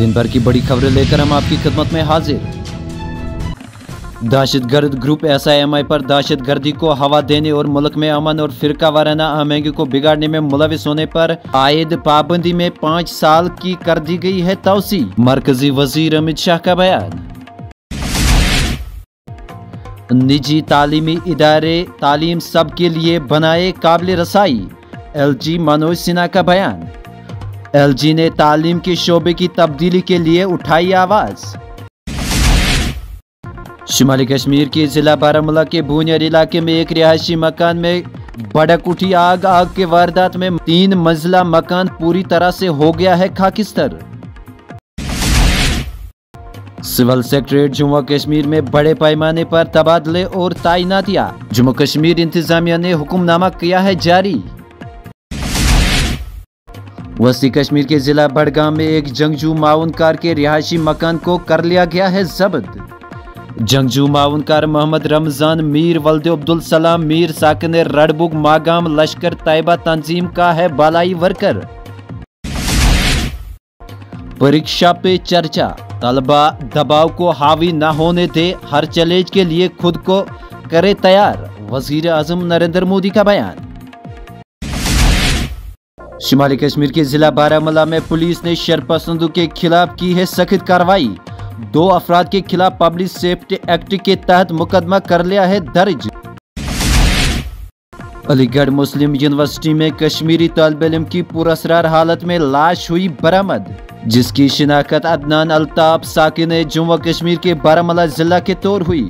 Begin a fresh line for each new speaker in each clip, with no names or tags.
दिन भर की बड़ी खबरें लेकर हम आपकी खिदमत में हाजिर। दहशतगर्द ग्रुप SIMI पर दहशतगर्दी को हवा देने और मुल्क में अमन और फिरका वाराना आहंगी को बिगाड़ने में मुलविस होने पर आयद पाबंदी में 5 साल की कर दी गई है तौसी। मरकजी वजीर अमित शाह का बयान। निजी तालीमी इदारे तालीम सब के लिए बनाए काबिल रसाई, LG मनोज सिन्हा का बयान। LG ने तालीम के शोबे की तब्दीली के लिए उठाई आवाज। शुमाली कश्मीर के जिला बारामूला के भूनियर इलाके में एक रिहायशी मकान में भड़क उठी आग के वारदात में 3 मंजिला मकान पूरी तरह से हो गया है खाकिस्तर। सिविल सेक्रेटरीट जम्मू कश्मीर में बड़े पैमाने पर तबादले और तैनातियां, जम्मू कश्मीर इंतजामिया ने हुक्मनामा किया है जारी। वसी कश्मीर के जिला बड़गाम में एक जंगजू माउनकार के रिहायशी मकान को कर लिया गया है जब्त। जंगजू माउनकार मोहम्मद रमजान मीर वल्द अब्दुल सलाम मीर साकिन रडबुग मागाम लश्कर तैयबा तंजीम का है बालाई वर्कर। परीक्षा पे चर्चा, तलबा दबाव को हावी न होने दे, हर चैलेंज के लिए खुद को करे तैयार, वजीर आजम नरेंद्र मोदी का बयान। शुमाली कश्मीर के जिला बारामूला में पुलिस ने शरपसंदों के खिलाफ की है सख्त कार्रवाई। 2 अफराद के खिलाफ पब्लिक सेफ्टी एक्ट के तहत मुकदमा कर लिया है दर्ज। अलीगढ़ मुस्लिम यूनिवर्सिटी में कश्मीरी तालिब इल्म की पुरअसरार हालत में लाश हुई बरामद, जिसकी शिनाख्त अदनान अल्ताफ साकिन जम्मू कश्मीर के बारामूला जिला के तौर हुई।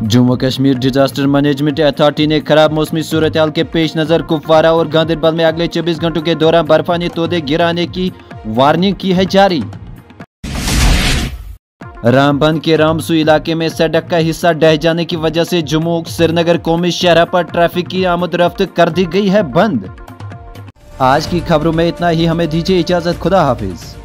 Jammu Kashmir disaster management authority ने खराब मौसमी सूरत हाल के पेश नज़र कुपवारा और गांधरबल में अगले 24 घंटों के दौरान बर्फानी तोदे गिराने की वार्निंग की है जारी। रामबन के रामसू इलाके में सड़क का हिस्सा ढह जाने की वजह से जम्मू श्रीनगर कौमी शहर पर ट्रैफिक की आमद रफ्त कर दी गई है बंद। आज की खबरों में इतना ही, हमें दीजिए इजाजत, खुदा हाफिज।